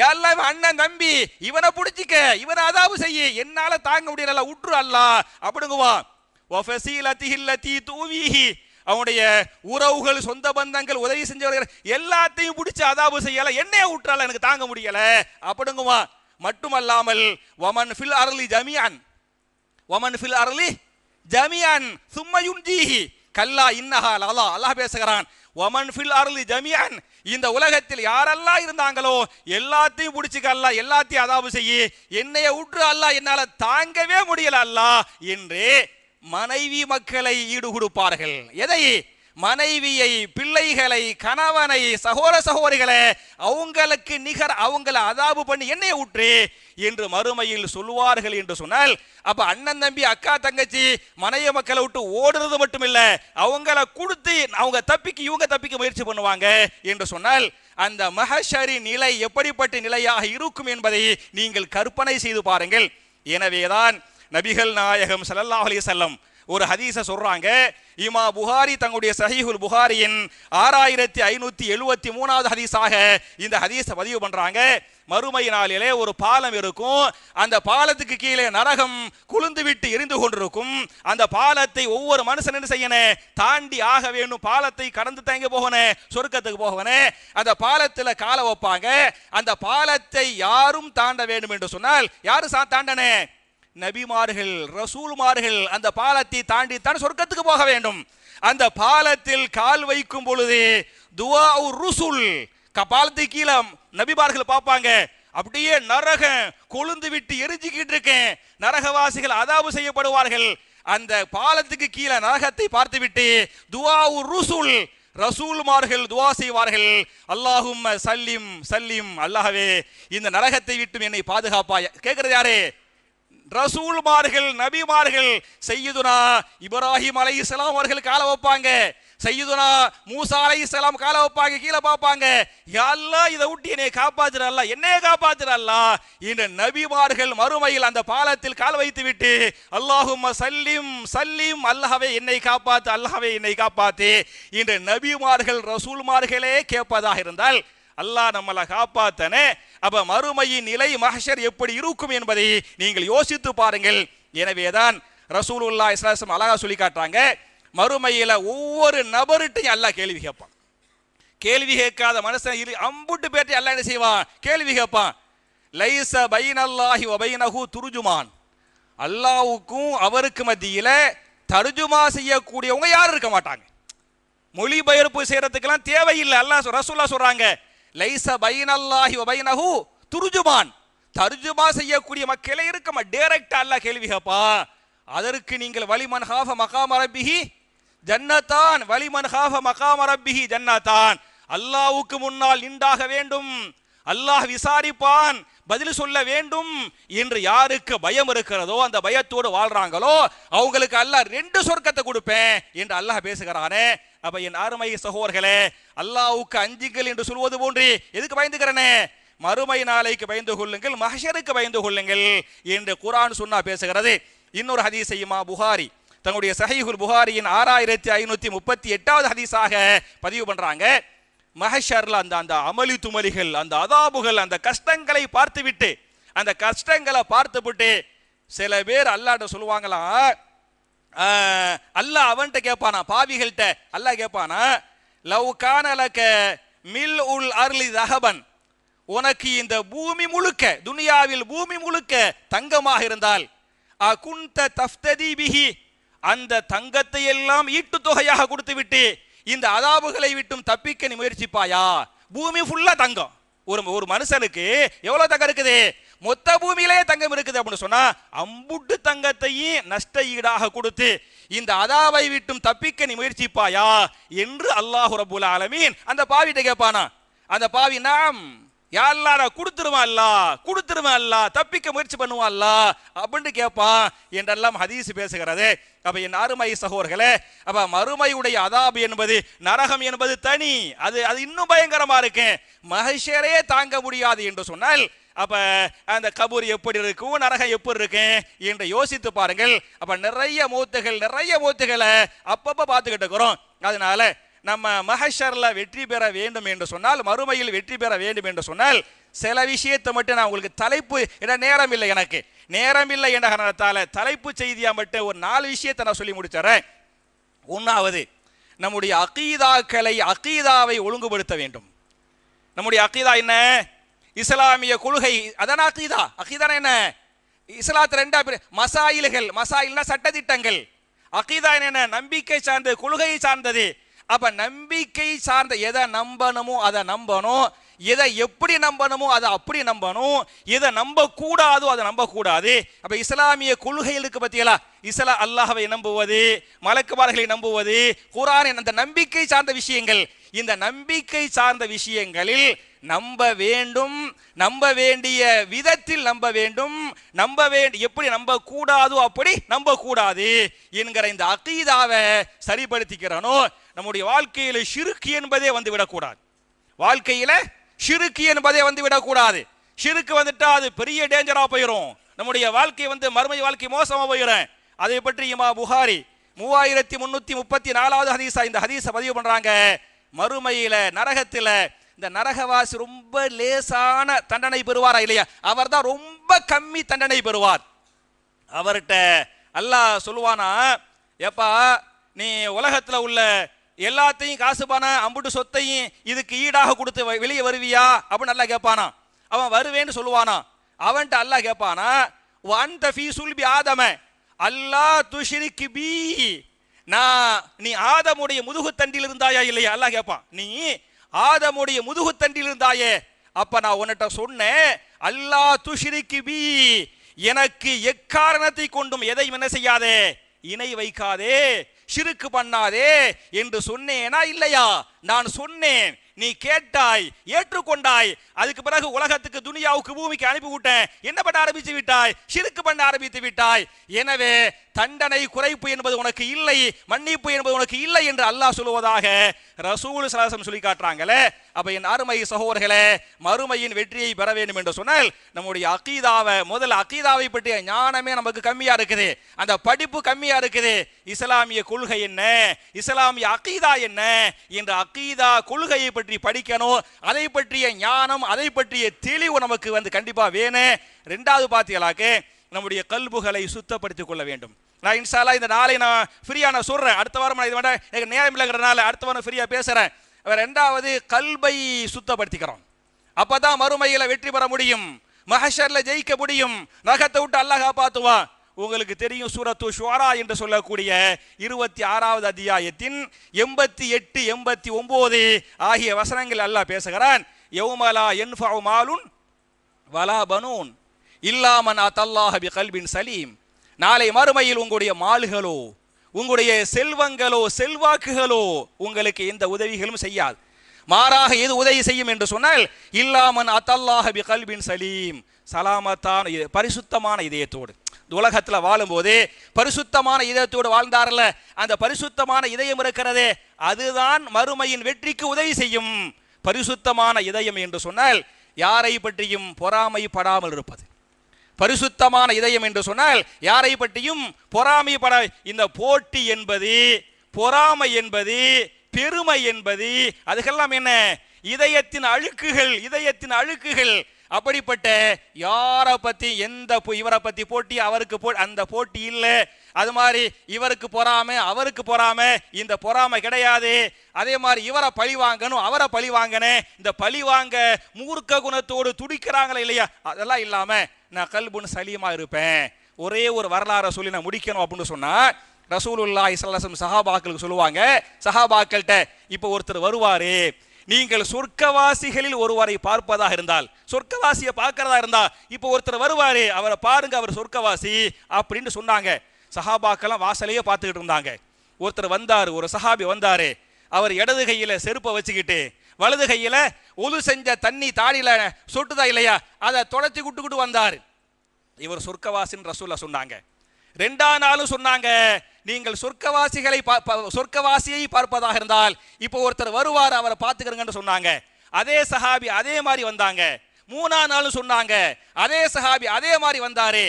எல்லாம் அண்ணன் தம்பி, இவனை பிடிச்சிக்க, இவனை அதாபு செய்ய, என்னால தாங்க முடியல, உற்று அல்லாஹ் அப்படிங்குவான். வஃபஸீலதிஹி அல்லதி தூவிஹி. அவனுடைய உறவுகள், சொந்த பந்தங்கள், உதவி செஞ்சவர்கள் எல்லாத்தையும் பிடிச்சி அதாபு செய்யல, என்னைய விட்டுறால, எனக்கு தாங்க முடியல அப்படிங்குவான். மட்டுமல்லாமல் வமன் ஃபில் அர்லி ஜமியன், வமன் ஃபில் அர்லி ஜமியன் சும்ம யுன்ஜீஹி கல்லா இன்னஹா லலா. அல்லாஹ் பேசுகிறான், வமன் ஃபில் அர்லி ஜமியன், இந்த உலகத்தில் யாரெல்லாம் இருந்தாங்களோ எல்லாத்தையும் பிடிச்சிக்க அல்லாஹ், எல்லாத்தையும் அதாபு செய்ய, என்னைய விட்டு அல்லாஹ் என்னால தாங்கவே முடியல அல்லாஹ் என்று மனைவி மக்களை ஈடு கொடுப்பார்கள். எதை? மனைவியை, பிள்ளைகளை, கணவனை, சகோதர சகோதரிகளை அவங்களுக்கு நிகர், அவங்கள அதாபு பண்ணி என்னைய விட்டு என்று மறுமையில் சொல்லுவார்கள் என்று சொன்னால், அப்ப அண்ணன் தம்பி, அக்கா தங்கச்சி, மனைவி மக்களை விட்டு ஓடுறது மட்டும் இல்ல, அவங்கள கொடுத்து அவங்க தப்பிக்க, இவங்க தப்பிக்க முயற்சி பண்ணுவாங்க என்று சொன்னால், அந்த மஹஷரி நிலை எப்படிப்பட்ட நிலையாக இருக்கும் என்பதை நீங்கள் கற்பனை செய்து பாருங்கள். எனவேதான் நபிகள் நாயகம் ஸல்லல்லாஹு அலைஹி வஸல்லம் ஒரு ஹதீஸை சொல்றாங்க. இமா புகாரி தங்களுடைய சஹீஹுல் புகாரியின் 6573வது ஹதீஸாக இந்த ஹதீஸை பதிவு பண்றாங்க. மறுமை நாளிலே ஒரு பாலம் இருக்கும், அந்த பாலத்துக்கு கீழே நரகம் குளிர்ந்து விட்டு எரிந்து கொண்டிருக்கும். அந்த பாலத்தை ஒவ்வொரு மனுஷன் என்ன செய்யணும்? தாண்டி ஆக வேண்டும். பாலத்தை கடந்து தாங்க போகணும், சொர்க்கத்துக்கு போகணும். அந்த பாலத்தில் காலை வைப்பாங்க. அந்த பாலத்தை யாரும் தாண்ட வேண்டும் என்று சொன்னால் யாரு தாண்டனே? நபிமார்கள், ரசூல்மார்கள் அந்த பாலத்தை தாண்டி தான் சொர்க்கத்துக்கு போக வேண்டும். அந்த பாலத்தில் கால் வைக்கும் பொழுது துஆ ருசுல், பாலத்துக்கு கீழே நபிமார்கள் பார்ப்பாங்க, அப்படியே நரகம் கொழுந்து விட்டு எரிஞ்சுக்கிட்டு இருக்கேன், நரகவாசிகள் அதாபு செய்யப்படுவார்கள். அந்த பாலத்துக்கு கீழே நரகத்தை பார்த்துவிட்டு துஆ ருசுல், ரசூல்மார்கள் துஆ செய்வார்கள், அல்லாஹும்ம சல்லிம் சல்லிம், அல்லாஹ்வே இந்த நரகத்தை விட்டு என்னை பாதுகாப்பாய். கேட்கிறது யாரு? ரசூல்மார்கள், நபிமார்கள். சையதுனா இப்ராஹிம் அலைஹிஸ்ஸலாம் அவர்கள் காலை வைப்பாங்க, சையதுனா மூசா அலைஹிஸ்ஸலாம் காலை வைப்பாங்க, கீழே பார்ப்பாங்க, யா அல்லாஹ் இதை விட்டு என்னை காப்பாத்துற அல்லாஹ், என்னைய காப்பாத்துற அல்லாஹ். இந்த நபிமார்கள் மறுமையில் அந்த பாலத்தில் கால் வைத்து விட்டு அல்லாஹும்ம சல்லிம் சல்லிம், அல்லாஹ்வே என்னை காப்பாத்து, அல்லாஹ்வே என்னை காப்பாத்து. இந்த நபிமார்கள், ரசூல்மார்களே கேட்பதாக இருந்தால் அல்லாஹ் நம்மளை காப்பாத்தனே. அப்ப மறுமையின் நிலை, மஹ்ஷர் எப்படி இருக்கும் என்பதை நீங்கள் யோசித்து பாருங்கள். எனவேதான் ரசூலுல்லாஹி ஸல்லல்லாஹு அலைஹி வஸல்லம் அழகா சொல்லி காட்டுறாங்க, மறுமையில ஒவ்வொரு நபர்கிட்டையும் அல்லாஹ் கேள்வி கேட்பான். கேள்வி கேட்காத மனுஷன் அம்புட்டு பேர்ட்டை அல்லாஹ் என்ன செய்வான்? கேள்வி கேட்பான். லைஸ பைனல்லாஹி வ பைனஹு துர்ஜுமான், அல்லாஹ்வுக்கும் அவருக்கு மத்தியில தர்ஜுமா செய்யக்கூடியவங்க யாரும் இருக்க மாட்டாங்க. மொழிபெயர்ப்பு செய்யறதுக்கெல்லாம் தேவையில்லை. அல்லாஹ் ரசூலுல்லாஹ் சொல்றாங்க, லைஸ பைனல்லாஹி வ பைனஹு துர்ஜுமான், தர்ஜுமா செய்யக்கூடிய மக்களே இருக்க டைரக்டா அல்லாஹ் கேள்வி கேட்பா. அதற்கு நீங்கள் வலிமன் ஹாஃப மகாம ரப்பிஹி ஜன்னதான், வலிமன் ஹாஃப மகாம ரப்பிஹி ஜன்னதான், அல்லாஹ்வுக்கு முன்னால் நின்றாக வேண்டும், அல்லாஹ் விசாரிப்பான், பதில் சொல்ல வேண்டும் என்று யாருக்கு பயம் இருக்கிறதோ, அந்த பயத்தோடு வாழ்றாங்களோ அவங்களுக்கு அல்லாஹ் 2 சொர்க்கத்தை கொடுப்பேன் என்று அல்லாஹ் பேசுகிறானே. அப்ப என் அருமை சகோதரர்களே, அல்லாஹ்வுக்கு அஞ்சுங்கள் என்று சொல்வது போன்று எதுக்கு பயந்துக்கிறனே? மறுமை நாளைக்கு பயந்து கொள்ளுங்கள், மஹ்ஷருக்கு பயந்து கொள்ளுங்கள் என்று குர்ஆன் சுன்னா பேசுகிறது. இன்னொரு ஹதீஸை இமாம் புகாரி தங்களுடைய சஹீஹுல் புகாரியின் 6538வது ஹதீஸாக பதிவு பண்றாங்க. மஹ்ஷர்ல அந்த அமளி துமலிகள், அந்த அதாபுகள், அந்த கஷ்டங்களை பார்த்துவிட்டு, அந்த கஷ்டங்களை பார்த்துவிட்டு சில பேர் அல்லாஹ்ட்ட சொல்லுவாங்களாம், அல்லாஹ் அவன்கிட்ட கேட்பானா, பாவிகள்கிட்ட அல்லாஹ் கேட்பானா, லவ் கான லக மில் உல் அர்லி தஹபன், உனக்கு இந்த பூமி முழுக்க, துனியாவில் பூமி முழுக்க தங்கமாக இருந்தால், அகுன்த தஃப்ததி பிஹி, அந்த தங்கத்தை எல்லாம் ஈட்டு தொகையாக கொடுத்து விட்டு இந்த அதாபுகளை விட்டும் தப்பிக்க நீ முயற்சிப்பாயா? பூமி ஃபுல்லா தங்கம். ஒரு மனுஷனுக்கு எவ்வளவு தங்கம் இருக்குது? மொத்த பூமியிலே தங்கம் இருக்குது அப்படின்னு சொன்னா அம்புட்டு தங்கத்தையும் நஷ்ட ஈடாக கொடுத்து இந்த அதாவை விட்டும் தப்பிக்க நீ முயற்சிப்பாயா என்று அல்லாஹ் ரப்பல் ஆலமீன் அந்த பாவிட்ட கேட்பானா. அந்த பாவி நாம் யா அல்லாஹ் நான் கொடுத்துருவேன் அல்லாஹ் தப்பிக்க முயற்சி பண்ணுவான் அல்லாஹ் அப்படின்னு கேட்பான் என்றெல்லாம் ஹதீஸ் பேசுகிறது. அப்ப என் அருமை சகோதரர்களே, அப்ப மறுமையுடைய அதாபு என்பது, நரகம் என்பது தனி, அது இன்னும் பயங்கரமா இருக்கு. மஹ்ஷரே தாங்க முடியாது என்று சொன்னால் அப்ப அந்த கபூர் எப்படி இருக்கும், நரகம் எப்படி இருக்கு என்று யோசித்து பாருங்கள். அப்ப நிறைய மூத்துகளை அப்பப்ப பார்த்துக்கிட்டு இருக்கிறோம். அதனால நம்ம மஹ்ஷர்ல வெற்றி பெற வேண்டும் என்று சொன்னால், மறுமையில் வெற்றி பெற வேண்டும் என்று சொன்னால், சில விஷயத்தை மட்டும் நான் உங்களுக்கு தலைப்பு நேரம் இல்லை என்ற காரணத்தால தலைப்பு செய்தியா மட்டும் ஒரு 4 விஷயத்தை நான் சொல்லி முடிச்சறேன். ஒன்றாவது, நம்முடைய அகீதாவை ஒழுங்குபடுத்த வேண்டும். நம்முடைய அகீதா என்ன? இஸ்லாமிய கொள்கை, அதான அகீதா என்ன? இஸ்லாத்துல 2 மசாயில்னா சட்டதிட்டங்கள். அகீதா என்ன? நம்பிக்கை சார்ந்தது, கொள்கையை சார்ந்தது. அப்ப நம்பிக்கை சார்ந்த எதை நம்பணுமோ அதை நம்பணும், எதை எப்படி நம்பணுமோ அதை அப்படி நம்பணும், எதை நம்ப கூடாதோ அதை நம்ப கூடாது. அப்ப இஸ்லாமிய கொள்கைகளுக்கு பத்தியலா அல்லாஹ்வை நம்புவது, மலக்குமார்களை நம்புவது, குர்ஆன், அந்த நம்பிக்கை சார்ந்த விஷயங்கள். இந்த நம்பிக்கை சார்ந்த விஷயங்களில் நம்ப வேண்டும், நம்ப வேண்டிய விதத்தில் நம்ப வேண்டும், எப்படி நம்ப கூடாதோ அப்படி நம்ப கூடாது என்கிற இந்த அகீதாவை சரிப்படுத்திக்கிறனோ நம்முடைய வாழ்க்கையில ஷிர்க் என்பதே வந்து விடக்கூடாது. ஷிர்க் வந்துட்டா அது பெரிய டேஞ்சரா போயிடும். நம்முடைய வாழ்க்கை மறுமை வாழ்க்கை மோசமா போயிடும். அதை பற்றி இமாம் புகாரி 3334வது ஹதீஸா இந்த ஹதீஸை பதிவு பண்றாங்க. மறுமையில நரகத்துல இந்த நரகவாசி ரொம்ப லேசான தண்டனை பெறுவாரா இல்லையா? அவர் தான் ரொம்ப கம்மி தண்டனை பெறுவார். அவர்கிட்ட அல்லாஹ் சொல்லுவானா, ஏப்பா நீ உலகத்துல உள்ள எல்லாத்தையும் காசு பணம் அம்புட்டு சொத்தையும் இதுக்கு ஈடாக கொடுத்து வெளியே வருவியா அப்படின்னு அல்லாஹ் கேட்பானா. அவன் வருவேன்னு சொல்லுவானா. அவன்கிட்ட அல்லாஹ் கேட்பானா, வந்த ஃபீ சுல்பி ஆதம அல்லாஹ் துஷ்ரிக் பி, நீ ஆதமுடைய முதுகுத்தண்டில் இருந்தாயா இல்லையா? அல்லாஹ் கேட்பான், நீ ஆதமுடைய முதுகுத்தண்டில் இருந்தாயே, அப்ப நான் உன்னிட்ட சொன்னேன் அல்லாஹ் துஷ்ரிக் பி, எனக்கு எக்காரணத்தை கொண்டும் எதையும் என்ன செய்யாதே, இணை வைக்காதே, ஷிர்க் பண்ணாதே என்று சொன்னேனா இல்லையா? நான் சொன்னேன், நீ கேட்டாய், ஏற்றுக்கொண்டாய். அதுக்கு பிறகு உலகத்துக்கு, துனியாவுக்கு, பூமிக்கு அனுப்பிவிட்டேன். என்ன பண்ண ஆரம்பித்து விட்டாய்? ஷிர்க் பண்ண ஆரம்பித்து விட்டாய். எனவே தண்டனை குறைப்பு என்பது உனக்கு இல்லை, மன்னிப்பு என்பது உனக்கு இல்லை என்று அல்லாஹ் சொல்லுவதாக ரசூல் ஸல்லல்லாஹு அலைஹி வஸல்லம் சொல்லி காட்டுறாங்களே. அப்ப என் அருமை சகோதரர்களே, மறுமையின் வெற்றியை பெற வேண்டும் என்று சொன்னால் நம்முடைய அகீதாவை பற்றிய ஞானமே நமக்கு கம்மியா இருக்குது, அந்த படிப்பு கம்மியா இருக்குது. இஸ்லாமிய கொள்கை என்ன, இஸ்லாமிய அகீதா என்ன என்ற அகீதா கொள்கையை பற்றி படிக்கணும். அதை பற்றிய ஞானம், அதை பற்றிய தெளிவு நமக்கு கண்டிப்பா வேணும். 2வது பாத்தீங்களாக்கு நம்முடைய கல்புகளை சுத்தப்படுத்திக் கொள்ள வேண்டும். நான் இன்ஷா அல்லாஹ் இந்த நாளை நான் ஃப்ரீயா நான் சொல்றேன். அடுத்த வாரம் நான் இது வேண்டாம், எனக்கு நேரம் இல்லைங்கிறனால அடுத்த வாரம் ஃப்ரீயா பேசுறேன். 2வது கல்பை சுத்தப்படுத்திக்கிறோம். அப்பதான் மறுமையில வெற்றி பெற முடியும், மஹ்ஷர்ல ஜெயிக்க முடியும், நரகத்தை விட்டு அல்லாஹ் காப்பாத்துவான். உங்களுக்கு தெரியும், சூரத்து ஷுஆரா என்று சொல்லக்கூடிய 26வது அத்தியாயத்தின் 88, 89 ஆகிய வசனங்கள் அல்லாஹ் பேசுகிறான். யௌமலா யன்ஃபஉ மாலுன் வலா பனூன் இல்லா மன் அத்தல்லாஹ பிகல்பின் சலீம். நாளை மறுமையில் உங்களுடைய மால்களோ, உங்களுடைய செல்வங்களோ, செல்வாக்குகளோ உங்களுக்கு எந்த உதவிகளும் செய்யாது. மாறாக எது உதவி செய்யும் என்று சொன்னால், இல்லாமன் அத்தல்லாஹ பிகல்பின் சலீம், சலாமத்தான பரிசுத்தமான இதயத்தோடு. உலகத்தில் வாழும்போது பரிசுத்தமான இதயத்தோடு வாழ்ந்தார்ல, அந்த பரிசுத்தமான இதயம் இருக்கிறதே அதுதான் மறுமையின் வெற்றிக்கு உதவி செய்யும். பரிசுத்தமான இதயம் என்று சொன்னால் யாரை பற்றியும் பொறாமைப்படாமல் இருப்பது. பரிசுத்தமான இதயம் என்று சொன்னால் யாரை பற்றியும் பொறாமைப்பட, இந்த போட்டி என்பது, பொறாமை என்பது, பெருமை என்பது, அதுக்கெல்லாம் என்ன, இதயத்தின் அழுக்குகள். அப்படிப்பட்ட யாரை பத்தி, இவரை பத்தி போட்டி, அவருக்கு அந்த போட்டி இல்லை. அது மாதிரி இவருக்கு பொறாமை, அவருக்கு பொறாமை, இந்த பொறாமை கிடையாது. அதே மாதிரி இவரை பழி வாங்கணும், அவரை பழி வாங்கணும், இந்த பழி வாங்க மூர்க்க குணத்தோடு துடிக்கிறாங்களே இல்லையா, அதெல்லாம் இல்லாம நான் கல்புன் சலீமா இருப்பேன். ஒரே ஒரு வரலாறை சொல்லி நான் முடிக்கணும் அப்படின்னு சொன்னா, ரசூலுல்லாஹி ஸல்லல்லாஹு அலைஹி வஸல்லம் சஹாபாக்களுக்கு சொல்லுவாங்க, சஹாபாக்கள்கிட்ட இப்போ ஒருத்தர் வருவாரு, நீங்கள் சொர்க்கவாசிகளில் ஒருவரை பார்ப்பதாக இருந்தால், சொர்க்கவாசியை பார்க்கறதா இருந்தா, இப்போ ஒருத்தர் வருவாரு, அவரை பாருங்க, அவர் சொர்க்கவாசி அப்படின்னு சொன்னாங்க. சஹாபாக்கெல்லாம் வாசலையே பார்த்துக்கிட்டு இருந்தாங்க. ஒருத்தர் வந்தாரு, ஒரு சஹாபி வந்தாரு. அவர் இடது கையில செருப்பை வச்சுக்கிட்டு வலது கையில ஒது செஞ்ச தண்ணி தாடியில சொட்டுதா இல்லையா அதை தொடச்சி விட்டுக்கிட்டு வந்தார். இவர் சொர்க்கவாசின்னு ரசூலுல்லாஹ் சொன்னாங்க. ரெண்டாம் நாளும் சொன்னாங்க, நீங்கள் சொர்க்கவாசியை பார்ப்பதாக இருந்தால் இப்போ ஒருத்தர் வருவார், அவரை பார்த்துக்கிறங்கன்னு சொன்னாங்க. அதே சஹாபி அதே மாதிரி வந்தாங்க. மூணாம் நாளும் சொன்னாங்க, அதே சஹாபி அதே மாதிரி வந்தாரு.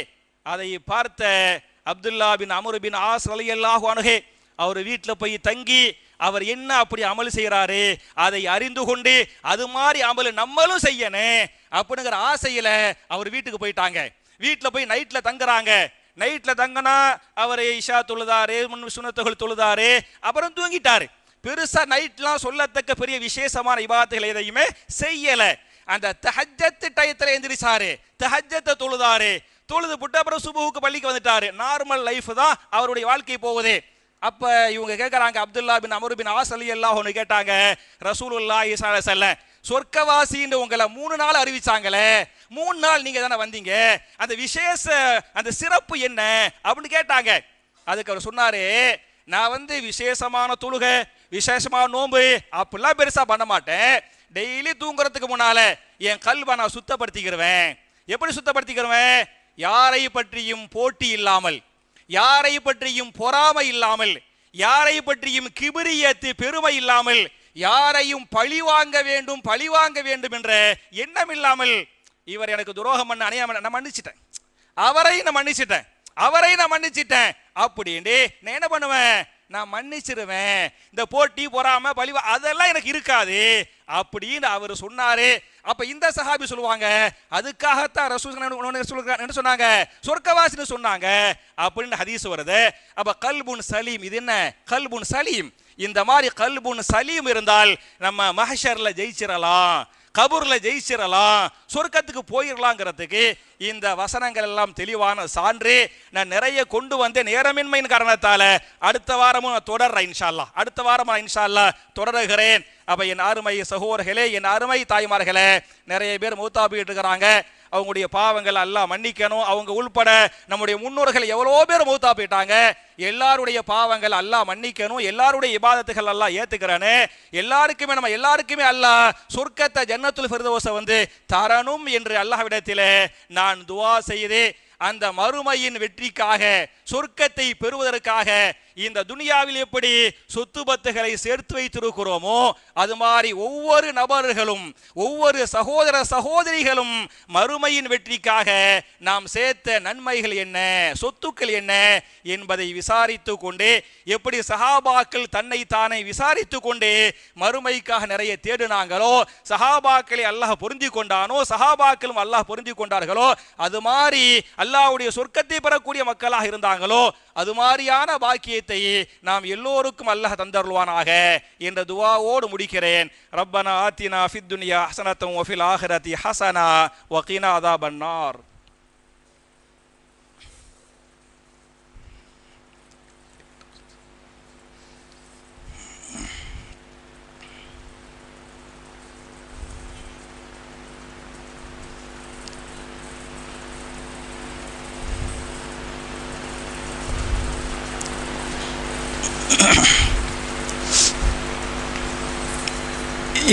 அதை பார்த்த அப்துல்லா பின் அம்ர் பின் ஆஸ் ரலியல்லாஹு அன்ஹு அவர் வீட்டில் போய் தங்கி அவர் என்ன அப்படி அமல் செய்யறாரு அதை அறிந்து கொண்டு அது மாதிரி அமல் நம்மளும் செய்யணும் அப்படிங்கிற ஆசையில அவர் வீட்டுக்கு போயிட்டாங்க. வீட்டில் போய் நைட்ல தங்குறாங்க. நைட்ல தங்கினா அவர் இஷா தொழுதாரு, சுன்னத்துகள் தொழுதாரு, அப்புறம் தூங்கிட்டாரு. பெருசா நைட்லாம் சொல்லத்தக்க பெரிய விசேஷமான இபாதத்துகள் எதையுமே செய்யல. அந்த தஹஜ்ஜத் டயத்துல எந்திரிச்சாரு, தஹஜ்ஜத்தை தொழுதாரு, தொழுது புட்டு அப்புறம் சுபுவுக்கு பள்ளிக்கு வந்துட்டாரு. நார்மல் லைஃப் தான் அவருடைய வாழ்க்கை போகுது. அப்ப இவங்க கேட்கறாங்க, அப்துல்லா பின் அம்ர் பின் ஆஸ் ரலியல்லாஹு அன்ஹு கேட்டாங்க, ரசூலுல்லாஹி ஸல்லல்லாஹு அலைஹி வஸல்லம் சொர்க்கவாசின்னு உங்களை 3 நாள் அறிவிச்சாங்களே, 3 நாள் நீங்க தானே வந்தீங்க, அந்த விசேஷ அந்த சிறப்பு என்ன அப்படின்னு கேட்டாங்க. அதுக்கு அவர் சொன்னாரு, நான் விசேஷமான தொழுகை, விசேஷமான நோன்பு அப்படிலாம் பெருசா பண்ண மாட்டேன். டெய்லி தூங்குறதுக்கு முன்னால என் கல்வை நான் சுத்தப்படுத்திக்கிறவேன். எப்படி சுத்தப்படுத்திக்கிறவேன்? யாரை பற்றியும் போட்டி இல்லாமல், யாரை பற்றியும் பொறாமை இல்லாமல், யாரை பற்றியும் கிபிரியத்து பெருமை இல்லாமல், யாரையும் பழிவாங்க வேண்டும் என்ற எண்ணம் இல்லாமல், இவர் எனக்கு துரோகம் பண்ண அணையாம நான் மன்னிச்சிட்டேன், அவரை நான் மன்னிச்சிட்டேன் அப்படின்னு நான் என்ன பண்ணுவேன், நான் மன்னிச்சிருவேன். இந்த போட்டி பொறாமை பழிவா அதெல்லாம் எனக்கு இருக்காது அப்படின்னு அவர் சொன்னாரு. அப்ப இந்த சஹாபி சொல்லுவாங்க, அதுக்காகத்தான் ரசூல் என்ன சொன்னாங்க, சொர்க்கவாசின்னு சொன்னாங்க அப்படின்னு ஹதீஸ் வருது. அப்ப கல்புன் சலீம், இது என்ன கல்புன் சலீம்? இந்த மாதிரி கல்புன் சலீம் இருந்தால் நம்ம மஹ்ஷர்ல ஜெயிச்சிடலாம், கபூர்ல ஜெயிச்சிடலாம், சொர்க்கத்துக்கு போயிடலாங்கிறதுக்கு இந்த வசனங்கள் எல்லாம் தெளிவான சான்று. நான் நிறைய கொண்டு வந்த நேரமின்மையின் காரணத்தால அடுத்த வாரமும் நான் தொடர்றேன் இன்ஷா அல்லாஹ். அடுத்த வாரம் இன்ஷா அல்லாஹ் தொடருகிறேன். அப்ப என் அருமை சகோதரர்களே, என் அருமை தாய்மார்களே, நிறைய பேர் மௌத்தா போயிட்டு இருக்கிறாங்க. அவங்களுடைய பாவங்கள் அல்லாஹ் மன்னிக்கணும். அவங்க உள்பட நம்முடைய முன்னோர்கள் எவ்வளோ பேர் மௌத்தா போயிட்டாங்க. எல்லாருடைய பாவங்கள் அல்லாஹ் மன்னிக்கணும். எல்லாருடைய இபாதத்துகள் அல்லாஹ் ஏத்துக்கிறானே. எல்லாருக்குமே அல்லாஹ் சொர்க்கத்தை ஜன்னத்துல் ஃபிர்தௌஸை தரணும் என்று அல்லாஹ்விடத்திலே நான் துஆ செய்து அந்த மறுமையின் வெற்றிக்காக, சொர்க்கத்தை பெறுவதற்காக இந்த துனியாவில் எப்படி சொத்து பத்துகளை சேர்த்து வைத்திருக்கிறோமோ அது மாதிரி ஒவ்வொரு நபர்களும் ஒவ்வொரு சகோதர சகோதரிகளும் மறுமையின் வெற்றிக்காக நாம் சேர்த்த நன்மைகள் என்ன, சொத்துக்கள் என்ன என்பதை விசாரித்து கொண்டு, எப்படி சஹாபாக்கள் தன்னை தானே விசாரித்து கொண்டு மறுமைக்காக நிறைய தேடினாங்களோ, சஹாபாக்களை அல்லாஹ் பொருந்தி கொண்டானோ, சஹாபாக்களும் அல்லாஹ் பொருந்தி கொண்டார்களோ, அது மாதிரி அல்லாஹ்வுடைய சொர்க்கத்தை பெறக்கூடிய மக்களாக இருந்தாங்களோ, அது மாதிரியான பாக்கியத்தை நாம் எல்லோருக்கும் அல்லாஹ் தந்தருள்வானாக என்ற துஆவோடு முடிக்கிறேன். ரப்பனா ஆத்தினா ஃபித் துன்யா ஹஸனத்தன் வ ஃபில் ஆখিরাতি ஹஸனா வ கினா அஸாபன்னார்.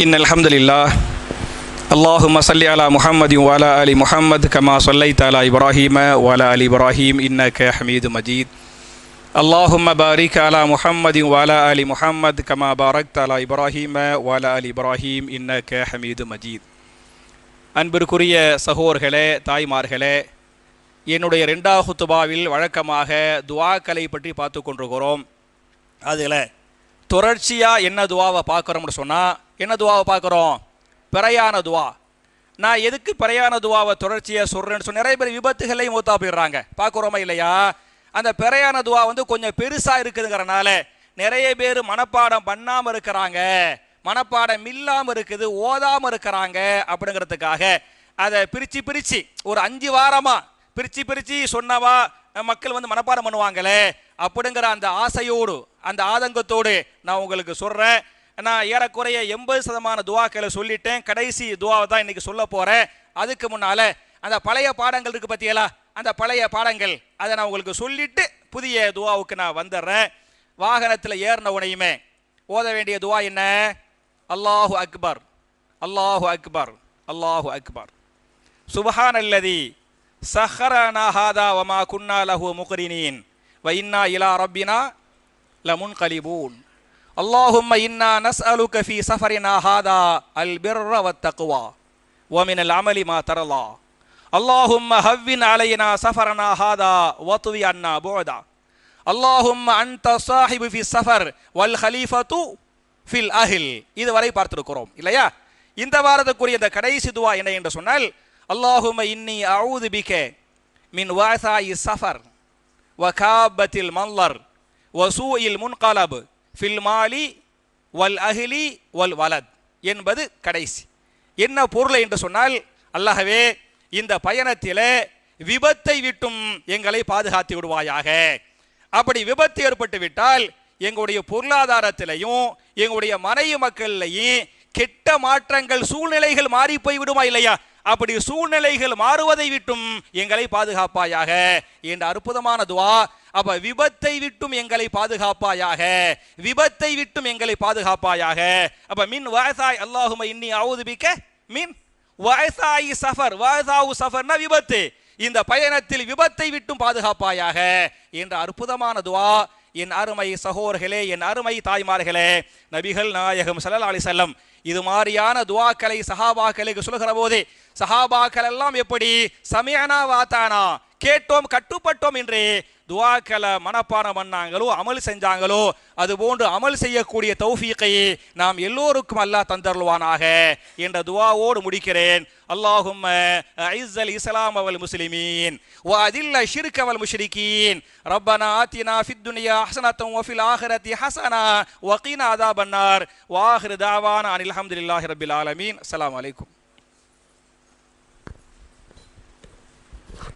إن الحمد لله اللهم صل على محمد وعلى آل محمد كما صليت على إبراهيم وعلى آل إبراهيم إنك حميد مجيد اللهم بارك على محمد وعلى آل محمد كما باركت على إبراهيم وعلى آل إبراهيم إنك حميد مجيد. அன்பிற்குரிய சகோதரர்களே, தாய்மார்களே, என்னுடைய 2வது ஹுத்துபாவில் வழக்கமாக துஆக்களை பற்றி பார்த்து கொண்டிருக்கிறோம். அதில் தொடர்ச்சியாக என்ன துவாவை பார்க்குறோம்னு சொன்னால், என்ன துவாவை பார்க்குறோம்? பிரயாண துவா. நான் எதுக்கு பிரயாண துவாவை தொடர்ச்சியாக சொல்கிறேன்னு சொன்ன, நிறைய பேர் விபத்துகளையும் மூத்தா போயிடுறாங்க, பார்க்குறோமா இல்லையா? அந்த பிரயாண துவா கொஞ்சம் பெருசாக இருக்குதுங்கிறனால நிறைய பேர் மனப்பாடம் பண்ணாமல் இருக்கிறாங்க, மனப்பாடம் இல்லாமல் இருக்குது, ஓதாமல் இருக்கிறாங்க. அப்படிங்கிறதுக்காக அதை பிரித்து ஒரு 5 வாரமாக பிரித்து சொன்னவா மக்கள் மனப்பாடம் பண்ணுவாங்களே அப்படிங்கிற அந்த ஆசையோடு, அந்த ஆதங்கத்தோடு நான் உங்களுக்கு சொல்கிறேன். நான் ஏறக்குறைய 80% துவாக்களை சொல்லிட்டேன். கடைசி துவாவை தான் இன்னைக்கு சொல்ல போறேன். அதுக்கு முன்னால அந்த பழைய பாடங்கள் இருக்கு பத்தியலா, அந்த பழைய பாடங்கள் அதை நான் உங்களுக்கு சொல்லிட்டு புதிய துவாவுக்கு நான் வந்துடுறேன். வாகனத்தில் ஏறின உனையுமே ஓத வேண்டிய துவா என்ன? அல்லாஹு அக்பர், அல்லாஹு அக்பர், அல்லாஹு அக்பர், சுப்ஹானல்லதி சஹரனா ஹாதா வமா குன்னா லஹு முக்ரினீன் வ இன்னா இலா ரப்பினா லமுன்கலிபூன். அல்லாஹும்ம இன்னா நஸ்அலுக ஃபீ சஃபரினா ஹாதா அல் பிர்ர வத் தக்வா வ மினல் அமலி மா தரலா. அல்லாஹும்ம ஹவ்வின் அலைனா சஃபரனா ஹாதா வத்வி அன்னா புஅதா. அல்லாஹும்ம அன்த ஸாஹிபு ஃபி ஸஃபர் வல் ஹலீஃபத்து ஃபில் அஹ்ல். இதுவரை பார்த்திருக்கிறோம் இல்லையா? இந்த வாரத்துக்குரிய இந்த கடைசி துவா என்ன என்று சொன்னால், அல்லாஹும்ம இன்னி அஊது பிக மின் வஅசாஇ ஸஃபர் வ காபத்தில் மன்லர் வ சூஇல் முன்கலப் ஃபில் மாலி வல் அஹ்லி வல் வலத் என்பது கடைசி. என்ன பொருள் என்று சொன்னால், அல்லாஹ்வே இந்த பயணத்திலே விபத்தை விட்டும் எங்களை பாதுகாத்து விடுவாயாக. அப்படி விபத்து ஏற்பட்டு விட்டால் எங்களுடைய பொருளாதாரத்திலையும் எங்களுடைய மனைவி மக்களிலையும் கெட்ட மாற்றங்கள் சூழ்நிலைகள் மாறி போய் விடுமா இல்லையா? அப்படி சூழ்நிலைகள் மாறுவதை விட்டும் எங்களை பாதுகாப்பாயாக என்ற அற்புதமான துவா. அப்ப விபத்தை விட்டும் எங்களை பாதுகாப்பாயாக, விபத்தை விட்டும் எங்களை பாதுகாப்பாயாக. அப்ப மின் வஅசாய் அல்லாஹும்ம இன்னி அஊது பிக மின் வஅசாஇ ஸஃபர், வஅசாஉ ஸஃபர்னா விபத்து, இந்த பயணத்தில் விபத்தை விட்டும் பாதுகாப்பாயாக என்ற அற்புதமான துவா. என் அருமை சகோதரர்களே, என் அருமை தாய்மார்களே, நபிகள் நாயகம் ஸல்லல்லாஹு அலைஹி வஸல்லம் இது மாதிரியான துவாக்களை சஹாபாக்களுக்கு சொல்லுகிற போது சஹாபாக்கள் எல்லாம் எப்படி சமிஅனா வாதானா, கேட்டோம் கட்டுப்பட்டோம் என்று துவாக்களை மனப்பாடம் பண்ணாங்களோ அமல் செஞ்சாங்களோ, அதுபோன்று அமல் செய்யக்கூடிய தௌஃபீகை நாம் எல்லோருக்கும் அல்லாஹ் தந்தருள்வானாக என்ற துவாவோடு முடிக்கிறேன். அல்லாஹும்ம அஇஸ்ஸல் இஸ்லாம் வல் முஸ்லிமீன் வ அதில்ல ஷிர்க வல் முஷ்ரிகீன் ரப்பனா ஆத்தினா ஃபித் துன்யா ஹஸனத்தன் வ ஃபில் ஆখিরাতি ஹஸனா வ கீனா அஸாபன்னார் வ ஆகிரு தஅவானா அனில் ஹம்துலில்லாஹி ரப்பில் ஆலமீன். அஸ்ஸலாமு அலைக்கும்.